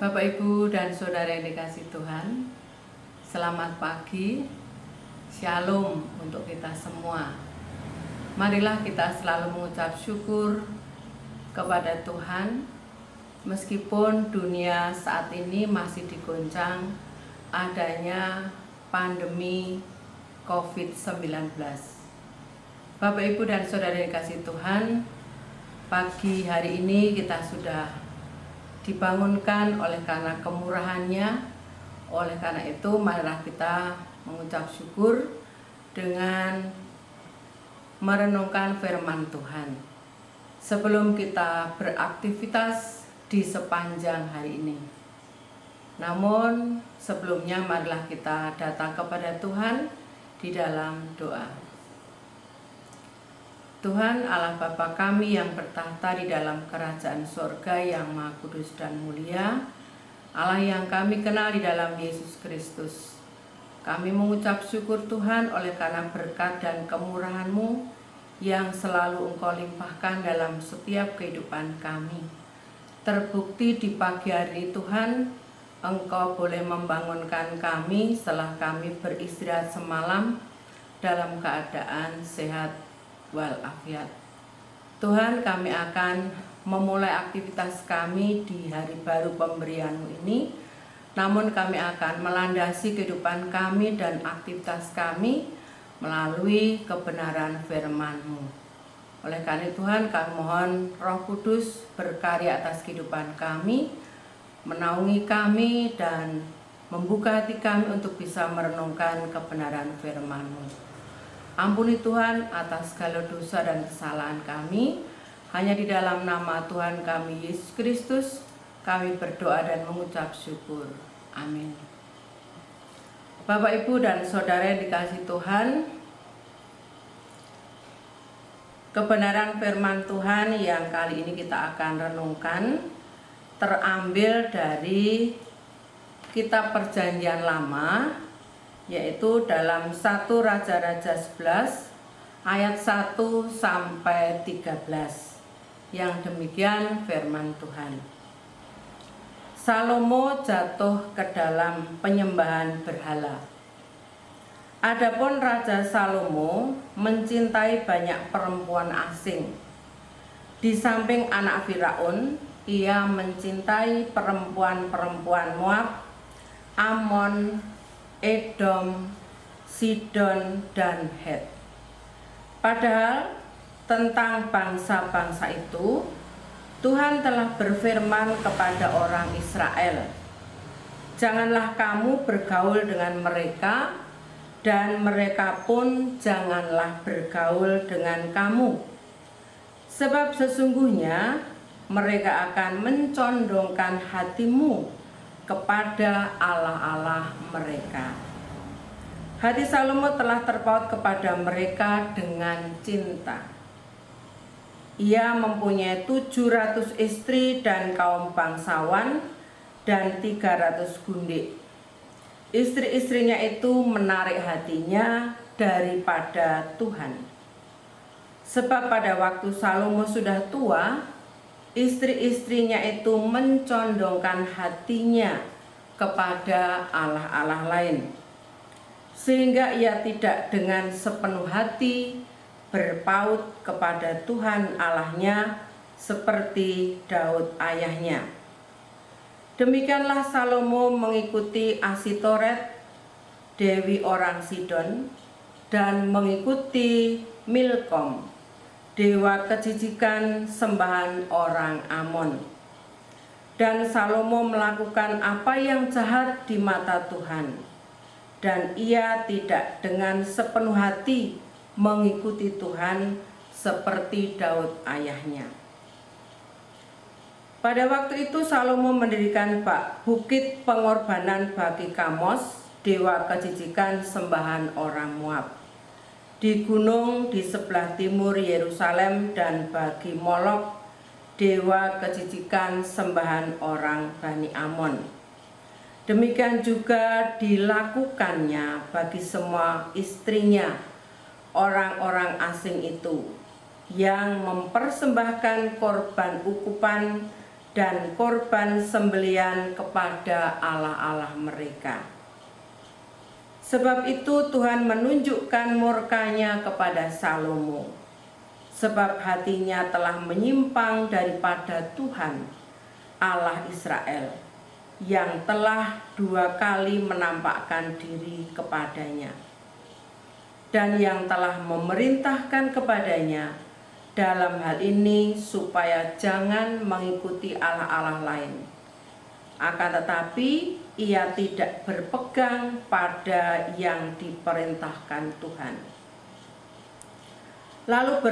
Bapak, Ibu, dan Saudara yang dikasihi Tuhan, selamat pagi, Shalom untuk kita semua. Marilah kita selalu mengucap syukur kepada Tuhan, meskipun dunia saat ini masih digoncang adanya pandemi COVID-19. Bapak, Ibu, dan Saudara yang dikasihi Tuhan, pagi hari ini kita sudah dibangunkan oleh karena kemurahannya. Oleh karena itu marilah kita mengucap syukur dengan merenungkan firman Tuhan sebelum kita beraktivitas di sepanjang hari ini. Namun sebelumnya marilah kita datang kepada Tuhan di dalam doa. Tuhan Allah Bapa kami yang bertahta di dalam kerajaan sorga yang maha kudus dan mulia, Allah yang kami kenal di dalam Yesus Kristus. Kami mengucap syukur Tuhan oleh karena berkat dan kemurahan-Mu yang selalu Engkau limpahkan dalam setiap kehidupan kami. Terbukti di pagi hari Tuhan, Engkau boleh membangunkan kami setelah kami beristirahat semalam dalam keadaan sehat walafiat. Tuhan, kami akan memulai aktivitas kami di hari baru pemberian-Mu ini, namun kami akan melandasi kehidupan kami dan aktivitas kami melalui kebenaran firman-Mu. Oleh karena itu Tuhan, kami mohon Roh Kudus berkarya atas kehidupan kami, menaungi kami dan membuka hati kami untuk bisa merenungkan kebenaran firman-Mu. Ampuni Tuhan atas segala dosa dan kesalahan kami. Hanya di dalam nama Tuhan kami Yesus Kristus kami berdoa dan mengucap syukur. Amin. Bapak, Ibu, dan Saudara yang dikasihi Tuhan, kebenaran firman Tuhan yang kali ini kita akan renungkan terambil dari kitab Perjanjian Lama, yaitu dalam 1 Raja-Raja 11 ayat 1 sampai 13. Yang demikian firman Tuhan. Salomo jatuh ke dalam penyembahan berhala. Adapun Raja Salomo mencintai banyak perempuan asing. Di samping anak Firaun, ia mencintai perempuan-perempuan Moab, Amon, Edom, Sidon, dan Het. Padahal tentang bangsa-bangsa itu Tuhan telah berfirman kepada orang Israel, "Janganlah kamu bergaul dengan mereka, dan mereka pun janganlah bergaul dengan kamu. Sebab sesungguhnya mereka akan mencondongkan hatimu kepada Allah-Allah mereka." Hati Salomo telah terpaut kepada mereka dengan cinta. Ia mempunyai 700 istri dan kaum bangsawan dan 300 gundik. Istri-istrinya itu menarik hatinya daripada Tuhan. Sebab pada waktu Salomo sudah tua, istri-istrinya itu mencondongkan hatinya kepada Allah-Allah lain, sehingga ia tidak dengan sepenuh hati berpaut kepada Tuhan Allahnya seperti Daud ayahnya. Demikianlah Salomo mengikuti Asitoret, dewi orang Sidon, dan mengikuti Milkom, dewa kejijikan sembahan orang Amon. Dan Salomo melakukan apa yang jahat di mata Tuhan, dan ia tidak dengan sepenuh hati mengikuti Tuhan seperti Daud ayahnya. Pada waktu itu Salomo mendirikan bukit pengorbanan bagi Kamos, dewa kejijikan sembahan orang Moab, di gunung di sebelah timur Yerusalem, dan bagi Molok, dewa kejijikan sembahan orang Bani Amon. Demikian juga dilakukannya bagi semua istrinya, orang-orang asing itu, yang mempersembahkan korban ukupan dan korban sembelian kepada allah-allah mereka. Sebab itu Tuhan menunjukkan murka-Nya kepada Salomo, sebab hatinya telah menyimpang daripada Tuhan Allah Israel, yang telah 2 kali menampakkan diri kepadanya, dan yang telah memerintahkan kepadanya dalam hal ini supaya jangan mengikuti allah-allah lain. Akan tetapi ia tidak berpegang pada yang diperintahkan Tuhan. Lalu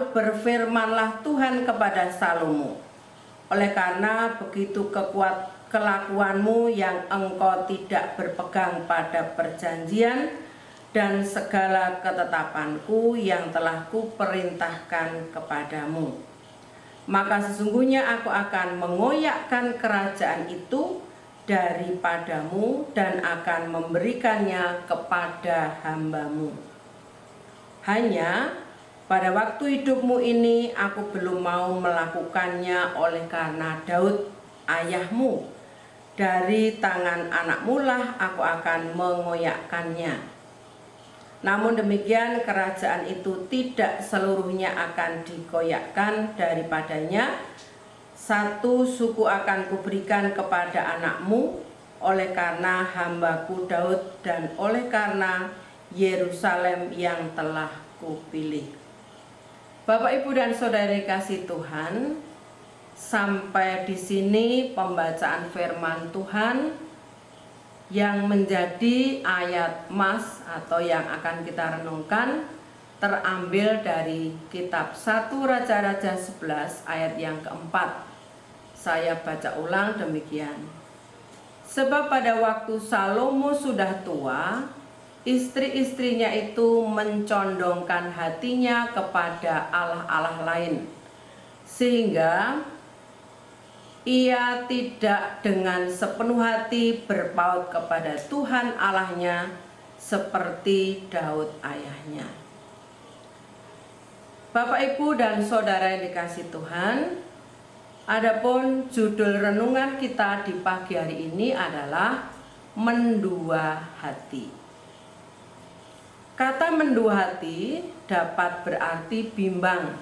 berfirmanlah Tuhan kepada Salomo, oleh karena begitu kelakuanmu yang engkau tidak berpegang pada perjanjian dan segala ketetapanku yang telah kuperintahkan kepadamu, maka sesungguhnya aku akan mengoyakkan kerajaan itu daripadamu dan akan memberikannya kepada hamba-Mu. Hanya pada waktu hidupmu ini aku belum mau melakukannya, oleh karena Daud ayahmu, dari tangan anakmu lah aku akan mengoyakkannya. Namun demikian kerajaan itu tidak seluruhnya akan dikoyakkan daripadanya. 1 suku akan kuberikan kepada anakmu, oleh karena hamba-Ku Daud dan oleh karena Yerusalem yang telah kupilih. Bapak, Ibu, dan Saudara dikasihi Tuhan, sampai di sini pembacaan firman Tuhan yang menjadi ayat mas atau yang akan kita renungkan terambil dari kitab 1 Raja-Raja 11 ayat yang keempat. Saya baca ulang demikian. Sebab pada waktu Salomo sudah tua, istri-istrinya itu mencondongkan hatinya kepada allah-allah lain, sehingga ia tidak dengan sepenuh hati berpaut kepada Tuhan Allahnya seperti Daud ayahnya. Bapak, Ibu, dan Saudara yang dikasihi Tuhan, adapun judul renungan kita di pagi hari ini adalah mendua hati. Kata mendua hati dapat berarti bimbang,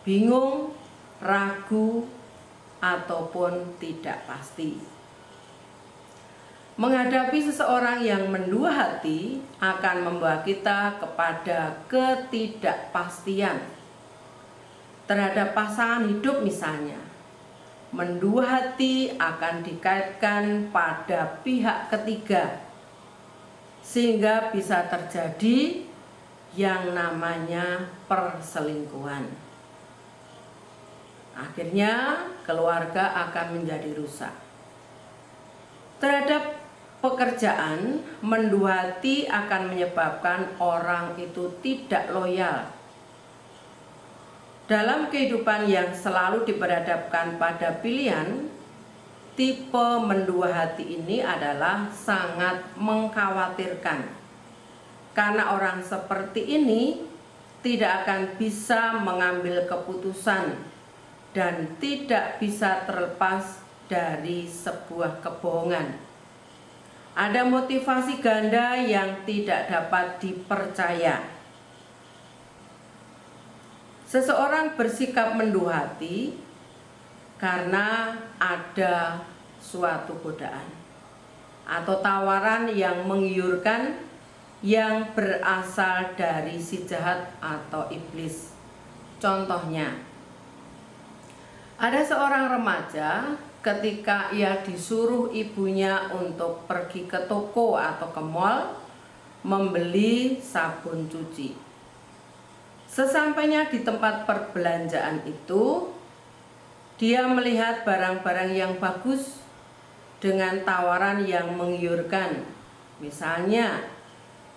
bingung, ragu, ataupun tidak pasti. Menghadapi seseorang yang mendua hati akan membawa kita kepada ketidakpastian terhadap pasangan hidup misalnya. Mendua hati akan dikaitkan pada pihak ketiga, sehingga bisa terjadi yang namanya perselingkuhan. Akhirnya keluarga akan menjadi rusak. Terhadap pekerjaan, mendua hati akan menyebabkan orang itu tidak loyal. Dalam kehidupan yang selalu diperhadapkan pada pilihan, tipe mendua hati ini adalah sangat mengkhawatirkan. Karena orang seperti ini tidak akan bisa mengambil keputusan dan tidak bisa terlepas dari sebuah kebohongan. Ada motivasi ganda yang tidak dapat dipercaya. Seseorang bersikap mendua hati karena ada suatu godaan atau tawaran yang menggiurkan yang berasal dari si jahat atau iblis. Contohnya, ada seorang remaja ketika ia disuruh ibunya untuk pergi ke toko atau ke mall membeli sabun cuci. Sesampainya di tempat perbelanjaan itu, dia melihat barang-barang yang bagus dengan tawaran yang menggiurkan. Misalnya,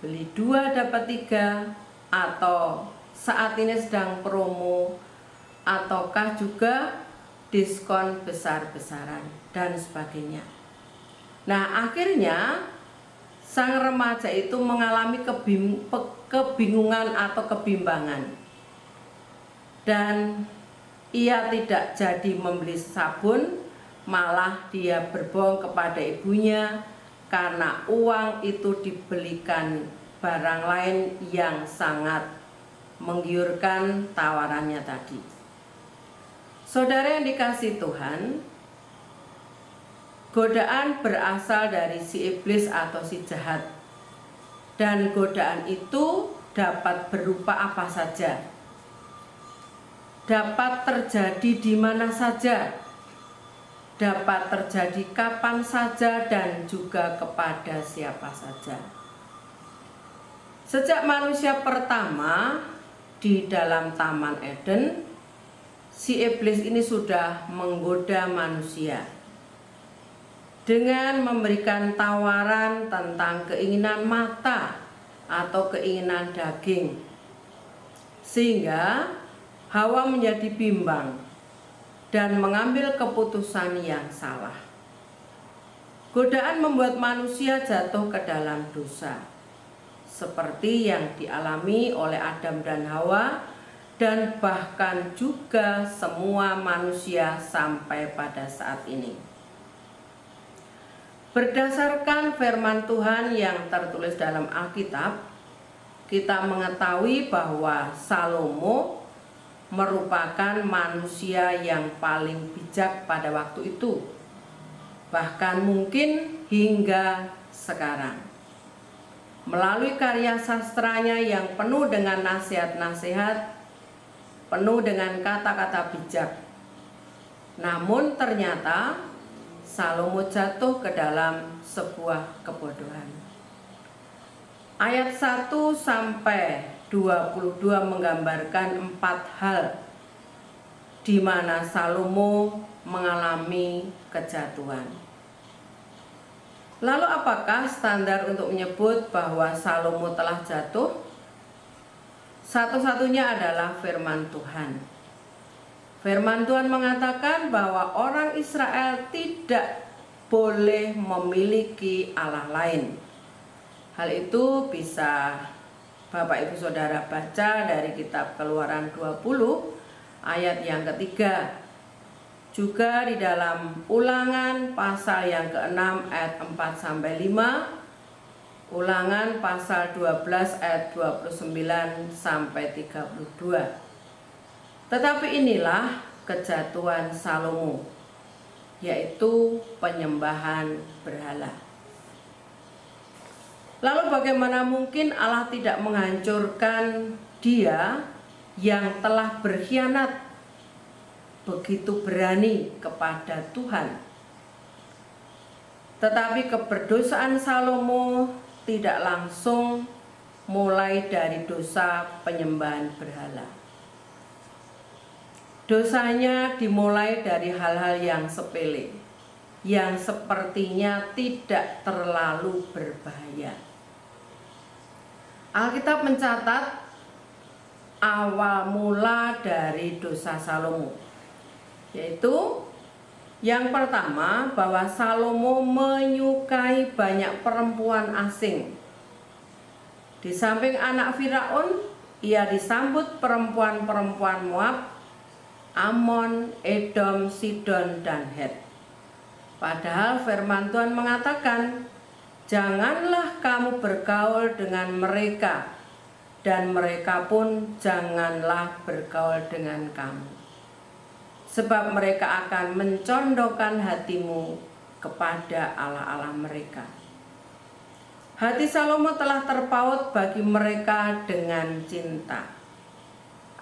beli 2 dapat 3, atau saat ini sedang promo, ataukah juga diskon besar-besaran dan sebagainya. Nah, akhirnya sang remaja itu mengalami kebingungan atau kebimbangan. Dan ia tidak jadi membeli sabun, malah dia berbohong kepada ibunya karena uang itu dibelikan barang lain yang sangat menggiurkan tawarannya tadi. Saudara yang dikasihi Tuhan, godaan berasal dari si iblis atau si jahat. Dan godaan itu dapat berupa apa saja. Dapat terjadi di mana saja. Dapat terjadi kapan saja dan juga kepada siapa saja. Sejak manusia pertama di dalam Taman Eden, si iblis ini sudah menggoda manusia dengan memberikan tawaran tentang keinginan mata atau keinginan daging, sehingga Hawa menjadi bimbang dan mengambil keputusan yang salah. Godaan membuat manusia jatuh ke dalam dosa, seperti yang dialami oleh Adam dan Hawa, dan bahkan juga semua manusia sampai pada saat ini. Berdasarkan firman Tuhan yang tertulis dalam Alkitab, kita mengetahui bahwa Salomo merupakan manusia yang paling bijak pada waktu itu, bahkan mungkin hingga sekarang. Melalui karya sastranya yang penuh dengan nasihat-nasihat, penuh dengan kata-kata bijak. Namun ternyata Salomo jatuh ke dalam sebuah kebodohan. Ayat 1 sampai 22 menggambarkan 4 hal di mana Salomo mengalami kejatuhan. Lalu apakah standar untuk menyebut bahwa Salomo telah jatuh? Satu-satunya adalah firman Tuhan. Firman Tuhan mengatakan bahwa orang Israel tidak boleh memiliki Allah lain. Hal itu bisa Bapak Ibu Saudara baca dari kitab Keluaran 20 ayat yang ketiga. Juga di dalam Ulangan pasal yang ke-6 ayat 4 sampai 5, Ulangan pasal 12 ayat 29 sampai 32. Tetapi inilah kejatuhan Salomo, yaitu penyembahan berhala. Lalu bagaimana mungkin Allah tidak menghancurkan dia yang telah berkhianat begitu berani kepada Tuhan? Tetapi keberdosaan Salomo tidak langsung mulai dari dosa penyembahan berhala. Dosanya dimulai dari hal-hal yang sepele, yang sepertinya tidak terlalu berbahaya. Alkitab mencatat awal mula dari dosa Salomo, yaitu yang pertama bahwa Salomo menyukai banyak perempuan asing. Di samping anak Firaun, ia disambut perempuan-perempuan Moab, Amon, Edom, Sidon, dan Het. Padahal firman Tuhan mengatakan, janganlah kamu bergaul dengan mereka, dan mereka pun janganlah bergaul dengan kamu. Sebab mereka akan mencondongkan hatimu kepada allah-allah mereka. Hati Salomo telah terpaut bagi mereka dengan cinta.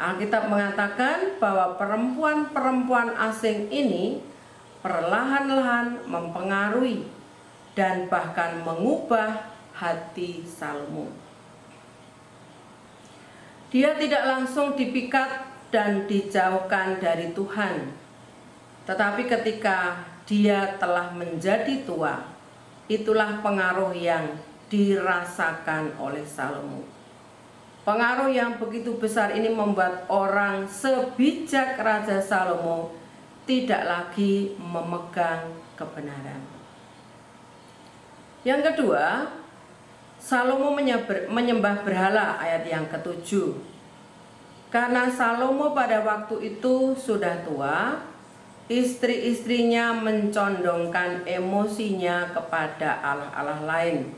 Alkitab mengatakan bahwa perempuan-perempuan asing ini perlahan-lahan mempengaruhi dan bahkan mengubah hati Salomo. Dia tidak langsung dipikat dan dijauhkan dari Tuhan, tetapi ketika dia telah menjadi tua, itulah pengaruh yang dirasakan oleh Salomo. Pengaruh yang begitu besar ini membuat orang sebijak Raja Salomo tidak lagi memegang kebenaran. Yang kedua, Salomo menyembah berhala, ayat yang ke-7. Karena Salomo pada waktu itu sudah tua, istri-istrinya mencondongkan emosinya kepada allah-allah lain,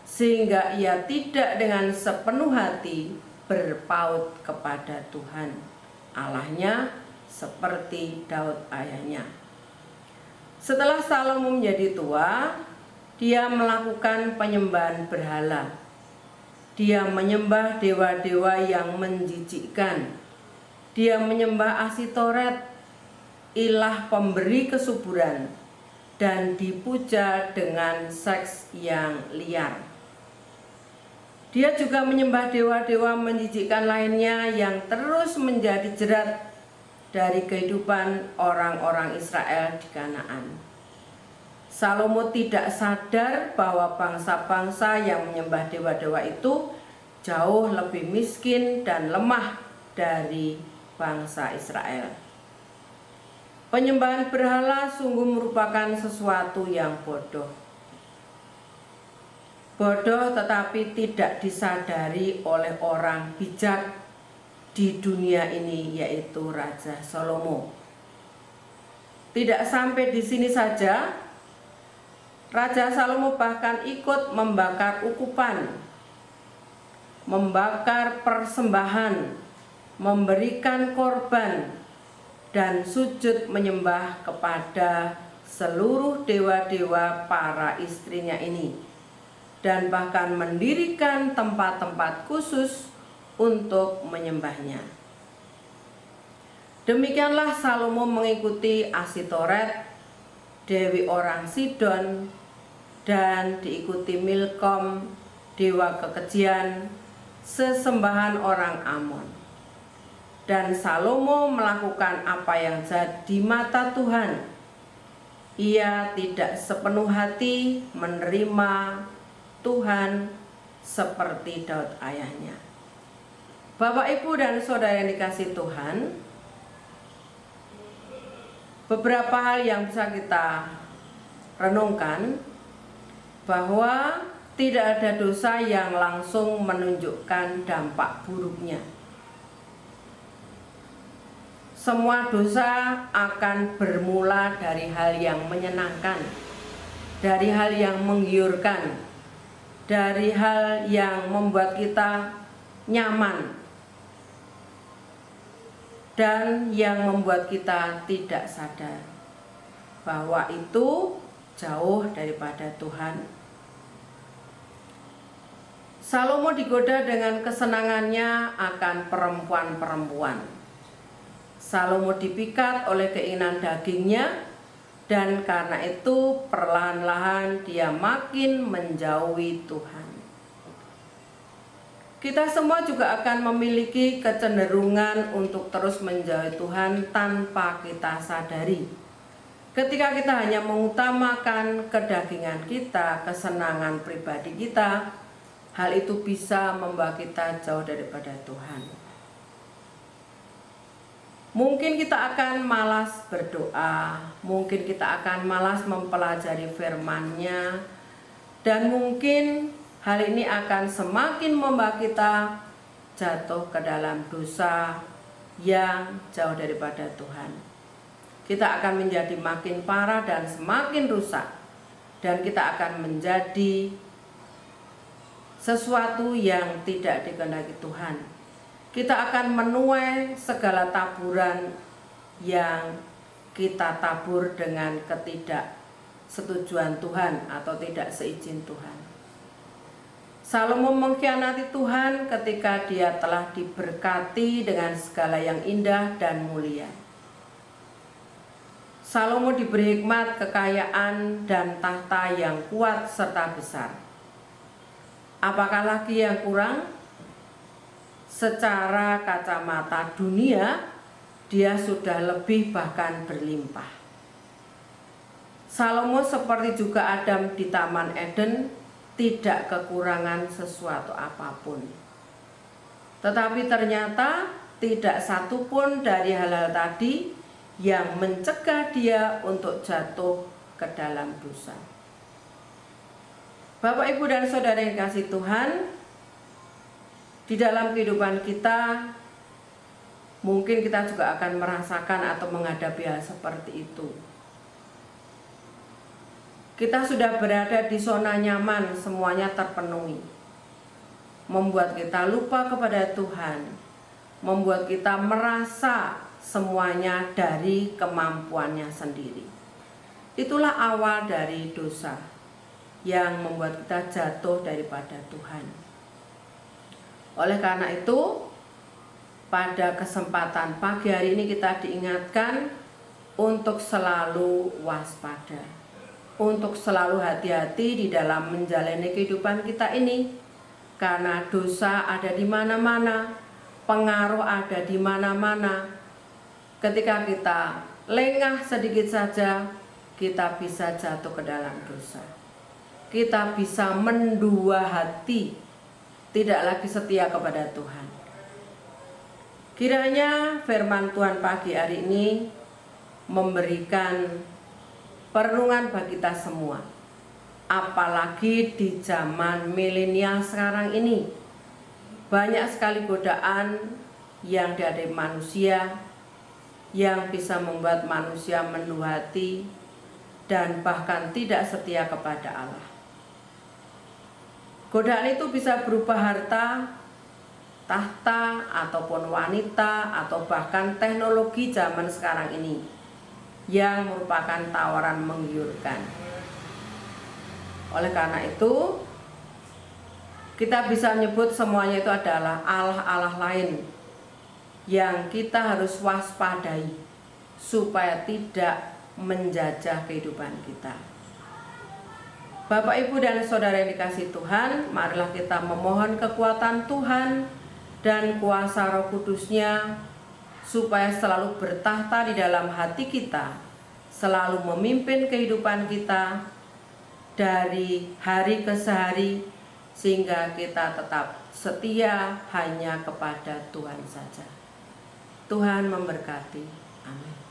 sehingga ia tidak dengan sepenuh hati berpaut kepada Tuhan Allahnya seperti Daud ayahnya. Setelah Salomo menjadi tua, dia melakukan penyembahan berhala. Dia menyembah dewa-dewa yang menjijikkan. Dia menyembah Asitoret, ilah pemberi kesuburan, dan dipuja dengan seks yang liar. Dia juga menyembah dewa-dewa menjijikkan lainnya yang terus menjadi jerat dari kehidupan orang-orang Israel di Kanaan. Salomo tidak sadar bahwa bangsa-bangsa yang menyembah dewa-dewa itu jauh lebih miskin dan lemah dari bangsa Israel. Penyembahan berhala sungguh merupakan sesuatu yang bodoh. Bodoh tetapi tidak disadari oleh orang bijak di dunia ini, yaitu Raja Salomo. Tidak sampai di sini saja, Raja Salomo bahkan ikut membakar ukupan, membakar persembahan, memberikan korban, dan sujud menyembah kepada seluruh dewa-dewa para istrinya ini, dan bahkan mendirikan tempat-tempat khusus untuk menyembahnya. Demikianlah Salomo mengikuti Asitoret, dewi orang Sidon, dan diikuti Milkom, dewa kekejian, sesembahan orang Amon. Dan Salomo melakukan apa yang jahat di mata Tuhan. Ia tidak sepenuh hati menerima Tuhan seperti Daud ayahnya. Bapak, Ibu, dan saudara yang dikasihi Tuhan, beberapa hal yang bisa kita renungkan, bahwa tidak ada dosa yang langsung menunjukkan dampak buruknya. Semua dosa akan bermula dari hal yang menyenangkan, dari hal yang menggiurkan, dari hal yang membuat kita nyaman, dan yang membuat kita tidak sadar bahwa itu jauh daripada Tuhan. Salomo digoda dengan kesenangannya akan perempuan-perempuan. Salomo dipikat oleh keinginan dagingnya, dan karena itu perlahan-lahan dia makin menjauhi Tuhan. Kita semua juga akan memiliki kecenderungan untuk terus menjauhi Tuhan tanpa kita sadari. Ketika kita hanya mengutamakan kedagingan kita, kesenangan pribadi kita, hal itu bisa membawa kita jauh daripada Tuhan. Mungkin kita akan malas berdoa, mungkin kita akan malas mempelajari firman-Nya, dan mungkin hal ini akan semakin membawa kita jatuh ke dalam dosa yang jauh daripada Tuhan. Kita akan menjadi makin parah dan semakin rusak, dan kita akan menjadi sesuatu yang tidak dikehendaki Tuhan. Kita akan menuai segala taburan yang kita tabur dengan ketidaksetujuan Tuhan atau tidak seizin Tuhan. Salomo mengkhianati Tuhan ketika dia telah diberkati dengan segala yang indah dan mulia. Salomo diberi hikmat, kekayaan, dan tahta yang kuat serta besar. Apakah lagi yang kurang? Secara kacamata dunia, dia sudah lebih bahkan berlimpah. Salomo seperti juga Adam di Taman Eden, tidak kekurangan sesuatu apapun. Tetapi ternyata tidak satu pun dari hal-hal tadi yang mencegah dia untuk jatuh ke dalam dosa. Bapak, Ibu, dan saudara yang kasih Tuhan, di dalam kehidupan kita mungkin kita juga akan merasakan atau menghadapi hal seperti itu. Kita sudah berada di zona nyaman, semuanya terpenuhi, membuat kita lupa kepada Tuhan, membuat kita merasa semuanya dari kemampuannya sendiri. Itulah awal dari dosa yang membuat kita jatuh daripada Tuhan. Oleh karena itu, pada kesempatan pagi hari ini kita diingatkan untuk selalu waspada, untuk selalu hati-hati di dalam menjalani kehidupan kita ini, karena dosa ada di mana-mana, pengaruh ada di mana-mana. Ketika kita lengah sedikit saja, kita bisa jatuh ke dalam dosa. Kita bisa mendua hati, tidak lagi setia kepada Tuhan. Kiranya firman Tuhan pagi hari ini memberikan perenungan bagi kita semua, apalagi di zaman milenial sekarang ini. Banyak sekali godaan yang dihadapi manusia, yang bisa membuat manusia mendua hati dan bahkan tidak setia kepada Allah. Godaan itu bisa berupa harta, tahta, ataupun wanita, atau bahkan teknologi zaman sekarang ini yang merupakan tawaran menggiurkan. Oleh karena itu, kita bisa menyebut semuanya itu adalah Allah-Allah lain yang kita harus waspadai supaya tidak menjajah kehidupan kita. Bapak, Ibu, dan Saudara yang dikasihi Tuhan, marilah kita memohon kekuatan Tuhan dan kuasa Roh Kudus-Nya supaya selalu bertahta di dalam hati kita, selalu memimpin kehidupan kita dari hari ke hari, sehingga kita tetap setia hanya kepada Tuhan saja. Tuhan memberkati. Amin.